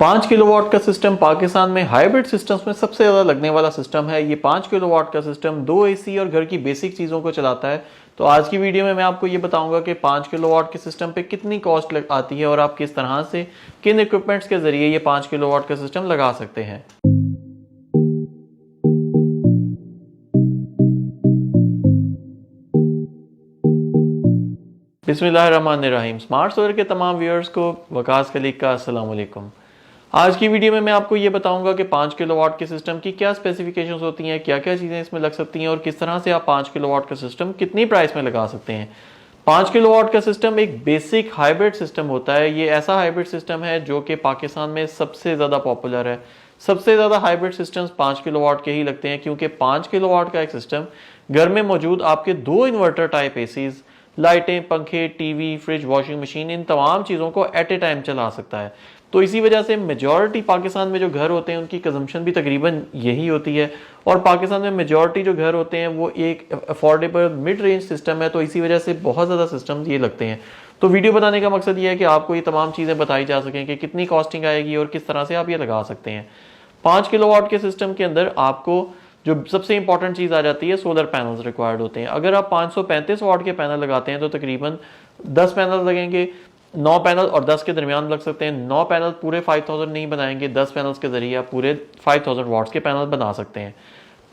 5 kilowatt का system Pakistan में hybrid systems में सबसे ज़्यादा लगने वाला सिस्टम है। ये 5 किलोवाट का सिस्टम 2 एसी और घर की बेसिक चीज़ों को चलाता है। तो आज की वीडियो में मैं आपको ये बताऊंगा कि 5 किलोवाट के सिस्टम पे कितनी कॉस्ट आती है और आप किस तरह से किन इक्विपमेंट्स के ज़रिए ये 5 किलोवाट का सिस्टम लगा सकते हैं। बिस्मिल्लाहिर्रहमानिर्रहीम। स्मार्ट सोलर के तमाम व्यूअर्स को वकास खलीक का अस्सलाम वालेकुम। आज की वीडियो में मैं आपको ये बताऊंगा कि 5 किलोवाट के सिस्टम की क्या स्पेसिफिकेशंस होती हैं, क्या क्या चीज़ें इसमें लग सकती हैं और किस तरह से आप 5 किलोवाट का सिस्टम कितनी प्राइस में लगा सकते हैं। 5 किलोवाट का सिस्टम एक बेसिक हाइब्रिड सिस्टम होता है। ये ऐसा हाइब्रिड सिस्टम है जो कि पाकिस्तान में सबसे ज़्यादा पॉपुलर है। सबसे ज़्यादा हाइब्रिड सिस्टम्स 5 किलोवाट के ही लगते हैं, क्योंकि 5 किलोवाट का एक सिस्टम घर में मौजूद आपके 2 इन्वर्टर टाइप एसीज, लाइटें, पंखे, टीवी, फ्रिज, वॉशिंग मशीन, इन तमाम चीज़ों को एट ए टाइम चला सकता है। तो इसी वजह से मेजॉरिटी पाकिस्तान में जो घर होते हैं उनकी कंजम्पशन भी तकरीबन यही होती है। और पाकिस्तान में मेजॉरिटी जो घर होते हैं वो एक अफोर्डेबल मिड रेंज सिस्टम है, तो इसी वजह से बहुत ज़्यादा सिस्टम ये लगते हैं। तो वीडियो बनाने का मकसद ये है कि आपको ये तमाम चीज़ें बताई जा सकें कि कितनी कॉस्टिंग आएगी और किस तरह से आप ये लगा सकते हैं। 5 किलोवाट के सिस्टम के अंदर आपको जो सबसे इंपॉर्टेंट चीज़ आ जाती है, सोलर पैनल्स रिक्वायर्ड होते हैं। अगर आप 535 वाट के पैनल लगाते हैं तो तकरीबन 10 पैनल लगेंगे। 9 पैनल और 10 के दरमियान लग सकते हैं। 9 पैनल पूरे 5000 नहीं बनाएंगे, 10 पैनल्स के जरिए आप पूरे 5000 वाट्स के पैनल बना सकते हैं।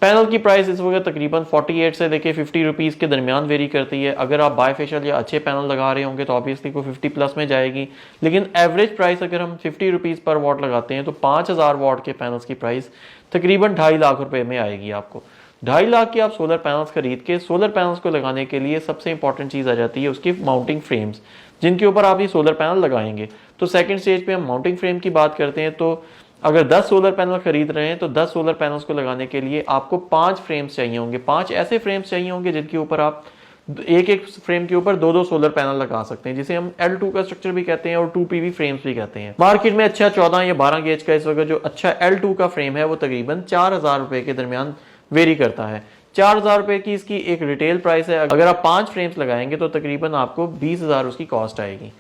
पैनल की प्राइस इस वक्त तकरीबन 48 से लेके 50 रुपीज़ के दरमियान वेरी करती है। अगर आप बायफेशियल या अच्छे पैनल लगा रहे होंगे तो ऑब्वियसली को 50 प्लस में जाएगी, लेकिन एवरेज प्राइस अगर हम 50 रुपीज़ पर वाट लगाते हैं तो 5000 वाट के पैनल्स की प्राइस तकरीबन 2.5 लाख रुपए में आएगी आपको। 2.5 लाख के आप सोलर पैनल्स खरीद के सोलर पैनल्स को लगाने के लिए सबसे इंपॉर्टेंट चीज़ आ जाती है उसकी माउंटिंग फ्रेम्स, जिनके ऊपर आप ये सोलर पैनल लगाएंगे। तो सेकंड स्टेज पे हम माउंटिंग फ्रेम की बात करते हैं। तो अगर 10 सोलर पैनल खरीद रहे हैं तो 10 सोलर पैनल्स को लगाने के लिए आपको 5 फ्रेम्स चाहिए होंगे। 5 ऐसे फ्रेम्स चाहिए होंगे जिनके ऊपर आप एक एक फ्रेम के ऊपर 2-2 सोलर पैनल लगा सकते हैं, जिसे हम L2 का स्ट्रक्चर भी कहते हैं और 2 PV फ्रेम्स भी कहते हैं। मार्केट में अच्छा 14 या 12 गेज का इस वक्त जो अच्छा L2 का फ्रेम है वो तकरीबन 4000 रुपए के दरमियान वेरी करता है। 4000 रुपए की इसकी एक रिटेल प्राइस है। अगर आप 5 फ्रेम्स लगाएंगे तो तकरीबन आपको 20,000 उसकी कॉस्ट आएगी।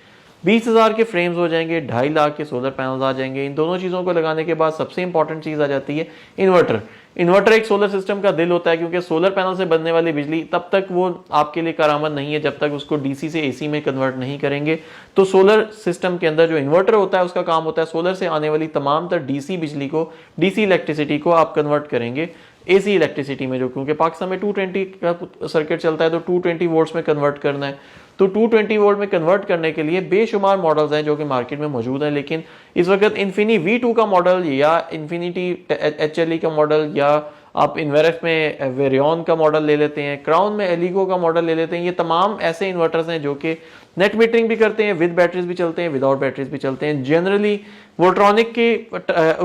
20,000 के फ्रेम्स हो जाएंगे, 2.5 लाख के सोलर पैनल्स आ जाएंगे। इन दोनों चीज़ों को लगाने के बाद सबसे इंपॉर्टेंट चीज़ आ जाती है इन्वर्टर। इन्वर्टर एक सोलर सिस्टम का दिल होता है, क्योंकि सोलर पैनल से बनने वाली बिजली तब तक वो आपके लिए कारामद नहीं है जब तक उसको डीसी से एसी में कन्वर्ट नहीं करेंगे। तो सोलर सिस्टम के अंदर जो इन्वर्टर होता है उसका काम होता है सोलर से आने वाली तमाम तर डीसी बिजली को, डीसी इलेक्ट्रिसिटी को आप कन्वर्ट करेंगे एसी इलेक्ट्रिसिटी में, जो क्योंकि पाकिस्तान में 220 का सर्किट चलता है तो 220 वोल्ट्स में कन्वर्ट करना है। तो 220 वोल्ट में कन्वर्ट करने के लिए बेशुमार मॉडल्स हैं जो कि मार्केट में मौजूद हैं, लेकिन इस वक्त इन्फिनी V2 का मॉडल या इन्फिनिटी HLE का मॉडल या आप इन्वेरेक्स में वेरियन का मॉडल ले लेते हैं, क्राउन में एलिगो का मॉडल ले लेते हैं। ये तमाम ऐसे इन्वर्टर्स हैं जो कि नेट मीटरिंग भी करते हैं, विद बैटरीज भी चलते हैं, विदाउट बैटरीज भी चलते हैं। जनरली वोल्ट्रॉनिक के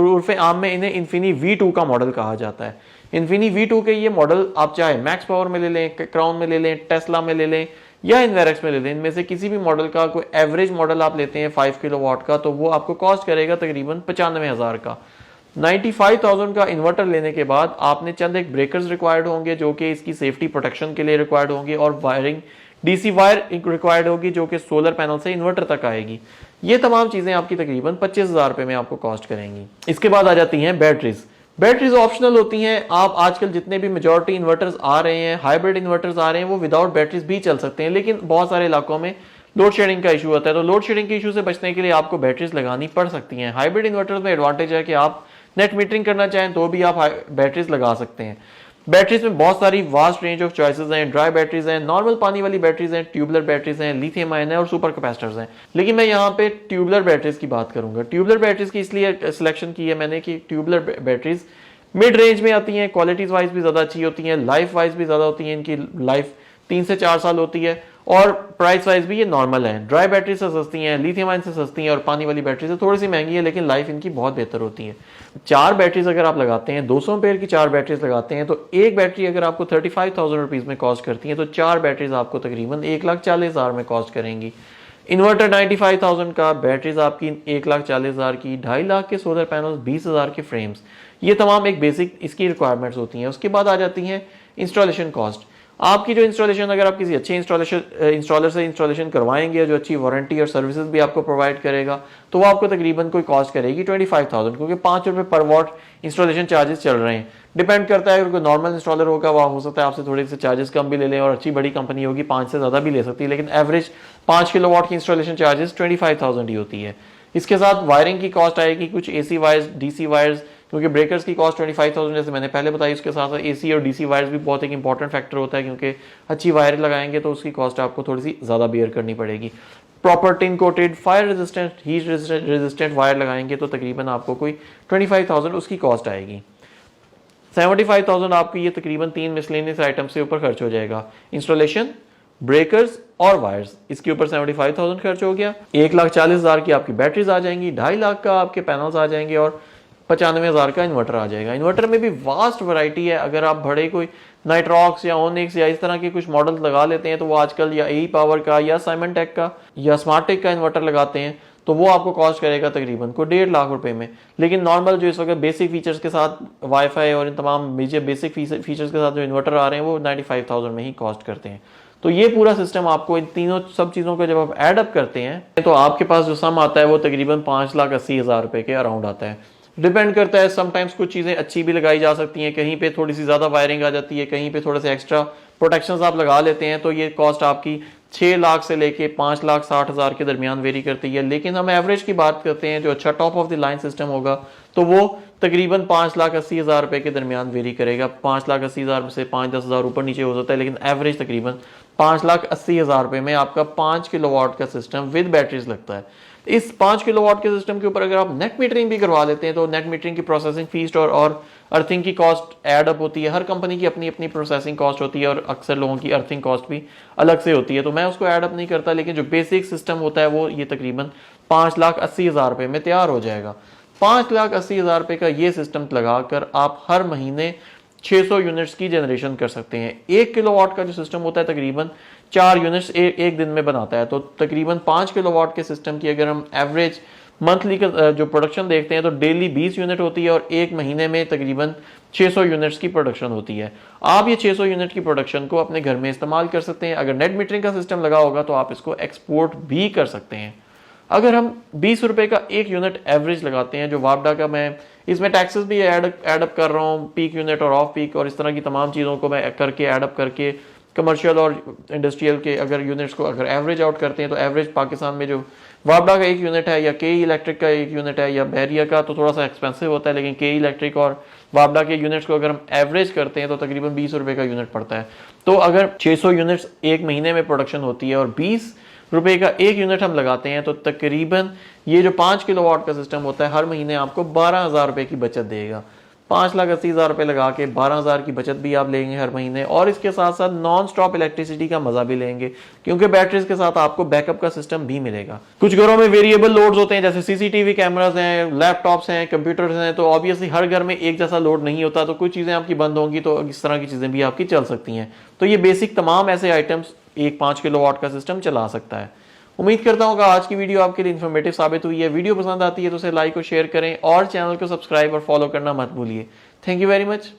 उर्फ आम में इन्हें इन्फिनी V2 का मॉडल कहा जाता है। इन्फिनी V2 के ये मॉडल आप चाहे मैक्स पावर में ले लें, क्राउन में ले लें, टेस्ला में ले लें या इन्वेरेक्स में ले लें, इनमें से किसी भी मॉडल का कोई एवरेज मॉडल आप लेते हैं 5 किलोवाट का तो वो आपको कॉस्ट करेगा तकरीबन 95,000 का। 95,000 का इन्वर्टर लेने के बाद आपने चंद एक ब्रेकर्स रिक्वायर्ड होंगे जो कि इसकी सेफ्टी प्रोटेक्शन के लिए रिक्वायर्ड होंगे, और वायरिंग डीसी वायर रिक्वायर्ड होगी जो कि सोलर पैनल से इन्वर्टर तक आएगी। ये तमाम चीज़ें आपकी तकरीबन 25,000 रुपये में आपको कॉस्ट करेंगी। इसके बाद आ जाती हैं बैटरीज। बैटरीज ऑप्शनल होती हैं। आप आजकल जितने भी मेजॉरिटी इन्वर्टर्स आ रहे हैं, हाइब्रिड इन्वर्टर्स आ रहे हैं, वो विदाउट बैटरीज भी चल सकते हैं, लेकिन बहुत सारे इलाकों में लोड शेडिंग का इशू होता है। तो लोड शेडिंग के इशू से बचने के लिए आपको बैटरीज लगानी पड़ सकती हैं। हाइब्रिड इन्वर्टर्स में एडवांटेज है कि आप नेट मीटरिंग करना चाहें तो भी आप बैटरीज लगा सकते हैं। बैटरीज में बहुत सारी वास्ट रेंज ऑफ चॉइसेस हैं। ड्राई बैटरीज हैं, नॉर्मल पानी वाली बैटरीज हैं, ट्यूबलर बैटरीज हैं, लिथियम आयन है और सुपर कैपेसिटर्स हैं। लेकिन मैं यहाँ पे ट्यूबलर बैटरीज की बात करूंगा। ट्यूबलर बैटरीज की इसलिए सिलेक्शन की है मैंने कि ट्यूबलर बैटरीज मिड रेंज में आती हैं, क्वालिटीज वाइज भी ज़्यादा अच्छी होती हैं, लाइफ वाइज भी ज़्यादा होती हैं, इनकी लाइफ 3 से 4 साल होती है, और प्राइस वाइज भी ये नॉर्मल है। ड्राई बैटरी से सस्ती हैं, लिथियम आयन से सस्ती हैं, और पानी वाली बैटरी से थोड़ी सी महंगी है, लेकिन लाइफ इनकी बहुत बेहतर होती है। 4 बैटरीज अगर आप लगाते हैं, 200 एम्पेयर की 4 बैटरीज लगाते हैं, तो एक बैटरी अगर आपको 35,000 रुपीज़ में कॉस्ट करती है तो 4 बैटरीज आपको तकरीबन 1,40,000 में कॉस्ट करेंगी। इन्वर्टर 95,000 का, बैटरीज आपकी 1,40,000 की, 2.5 लाख के सोलर पैनल, 20,000 के फ्रेम्स, ये तमाम एक बेसिक इसकी रिक्वायरमेंट्स होती हैं। उसके बाद आ जाती हैं इंस्टॉलेशन कॉस्ट। आपकी जो इंस्टॉलेशन, अगर आप किसी अच्छे इंस्टॉलर से इंस्टॉलेशन करवाएंगे जो अच्छी वारंटी और सर्विसेज भी आपको प्रोवाइड करेगा, तो वो आपको तकरीबन कोई कॉस्ट करेगी 25,000, क्योंकि 5 रुपये पर वॉट इंस्टॉलेशन चार्जेस चल रहे हैं। डिपेंड करता है, अगर कोई नॉर्मल इंस्टॉलर होगा वह हो सकता है आपसे थोड़े से चार्जेस कम भी ले लें, और अच्छी बड़ी कंपनी होगी 5 से ज़्यादा भी ले सकती है, लेकिन एवरेज 5 किलोवाट की इंस्टॉलेशन चार्जेस 25,000 ही होती है। इसके साथ वायरिंग की कॉस्ट आएगी, कुछ AC वायर्स, DC वायर्स, क्योंकि ब्रेकर्स की कॉस्ट 25,000 जैसे मैंने पहले बताई। उसके साथ साथ AC और DC वायर्स भी बहुत एक इंपॉर्टेंट फैक्टर होता है, क्योंकि अच्छी वायर लगाएंगे तो उसकी कॉस्ट आपको थोड़ी सी ज़्यादा बियर करनी पड़ेगी। Proper tin coated, fire resistant, heat resistant wire लगाएंगे तो तकरीबन आपको कोई 25,000 उसकी कॉस्ट आएगी। 75,000 आपकी ये तकरीबन 3 मिसलेनियस आइटम से ऊपर खर्च हो जाएगा। इंस्टॉलेशन, ब्रेकर्स और वायर्स, इसके ऊपर 75,000 खर्च हो गया। 1,40,000 की आपकी बैटरीज आ जाएंगी, 2.5 लाख का आपके पैनल्स आ जाएंगे, और 95,000 का इन्वर्टर आ जाएगा। इन्वर्टर में भी वास्ट वैरायटी है। अगर आप बड़े कोई नाइट्रॉक्स या ओनिक्स या इस तरह के कुछ मॉडल लगा लेते हैं तो वो आजकल या AE पावर का या साइमनटेक का या स्मार्टेक का इन्वर्टर लगाते हैं, तो वो आपको कॉस्ट करेगा तकरीबन को 1.5 लाख रुपए में। लेकिन नॉर्मल जो इस वक्त बेसिक फीचर्स के साथ वाईफाई और इन तमाम मेजर बेसिक फीचर्स के साथ जो इन्वर्टर आ रहे हैं वो 95,000 में ही कॉस्ट करते हैं। तो ये पूरा सिस्टम आपको इन तीनों सब चीज़ों को जब आप एड अप करते हैं तो आपके पास जो सम आता है वो तकरीबन 5,80,000 रुपए के अराउंड आता है। डिपेंड करता है, समटाइम्स कुछ चीज़ें अच्छी भी लगाई जा सकती हैं, कहीं पे थोड़ी सी ज़्यादा वायरिंग आ जाती है, कहीं पे थोड़े से एक्स्ट्रा प्रोटेक्शंस आप लगा लेते हैं, तो ये कॉस्ट आपकी 6 लाख से लेके 5,60,000 के दरमियान वेरी करती है। लेकिन हम एवरेज की बात करते हैं, जो अच्छा top of the line system होगा तो वो तकरीबन 5,80,000 रुपए के दरमियान वेरी करेगा। 5,80,000 से 5-10,000 ऊपर नीचे हो सकता है, लेकिन एवरेज तकरीबन 5,80,000 रुपए में आपका 5 किलोवाट का सिस्टम विद बैटरीज लगता है। इस 5 किलोवाट के सिस्टम के ऊपर अगर आप नेट मीटरिंग भी करवा लेते हैं तो नेट मीटरिंग की प्रोसेसिंग फीस और अर्थिंग की कॉस्ट ऐड अप होती है। हर कंपनी की अपनी अपनी प्रोसेसिंग कॉस्ट होती है, और अक्सर लोगों की अर्थिंग कॉस्ट भी अलग से होती है, तो मैं उसको ऐड अप नहीं करता। लेकिन जो बेसिक सिस्टम होता है वो ये तकरीबन 5,80,000 रुपए में तैयार हो जाएगा। 5,80,000 रुपए का ये सिस्टम लगाकर आप हर महीने 600 यूनिट्स की जनरेशन कर सकते हैं। 1 किलोवाट का जो सिस्टम होता है तकरीबन 4 यूनिट्स एक दिन में बनाता है, तो तकरीबन 5 किलोवाट के सिस्टम की अगर हम एवरेज मंथली का जो प्रोडक्शन देखते हैं तो डेली 20 यूनिट होती है, और एक महीने में तकरीबन 600 यूनिट्स की प्रोडक्शन होती है। आप ये 600 यूनिट की प्रोडक्शन को अपने घर में इस्तेमाल कर सकते हैं। अगर नेट मीटरिंग का सिस्टम लगा होगा तो आप इसको एक्सपोर्ट भी कर सकते हैं। अगर हम 20 रुपए का एक यूनिट एवरेज लगाते हैं, जो वापडा का, मैं इसमें टैक्सेस भी ऐड अप कर रहा हूँ, पीक यूनिट और ऑफ पीक और इस तरह की तमाम चीज़ों को मैं करके ऐड अप करके कमर्शियल और इंडस्ट्रियल के अगर यूनिट्स को अगर एवरेज आउट करते हैं तो एवरेज पाकिस्तान में जो वापडा का एक यूनिट है या KE इलेक्ट्रिक का एक यूनिट है या बैरिया का, तो थोड़ा सा एक्सपेंसिव होता है, लेकिन KE इलेक्ट्रिक और वापडा के यूनिट्स को अगर हम एवरेज करते हैं तो तकरीबन 20 रुपए का यूनिट पड़ता है। तो अगर 600 यूनिट्स एक महीने में प्रोडक्शन होती है और 20 रुपए का एक यूनिट हम लगाते हैं तो तकरीबन ये जो 5 किलोवाट का सिस्टम होता है हर महीने आपको 12,000 रुपए की बचत देगा। 5,80,000 रुपए लगा के 12,000 की बचत भी आप लेंगे हर महीने, और इसके साथ साथ नॉन स्टॉप इलेक्ट्रिसिटी का मजा भी लेंगे, क्योंकि बैटरीज के साथ आपको बैकअप का सिस्टम भी मिलेगा। कुछ घरों में वेरिएबल लोड्स होते हैं, जैसे CCTV कैमरास हैं, लैपटॉप्स हैं, कंप्यूटर्स हैं, तो ऑब्वियसली हर घर में एक जैसा लोड नहीं होता, तो कुछ चीजें आपकी बंद होंगी तो इस तरह की चीजें भी आपकी चल सकती हैं। तो ये बेसिक तमाम ऐसे आइटम्स एक 5 किलोवाट का सिस्टम चला सकता है। उम्मीद करता हूँ कि आज की वीडियो आपके लिए इन्फॉर्मेटिव साबित हुई है। वीडियो पसंद आती है तो उसे लाइक और शेयर करें, और चैनल को सब्सक्राइब और फॉलो करना मत भूलिए। Thank you very much.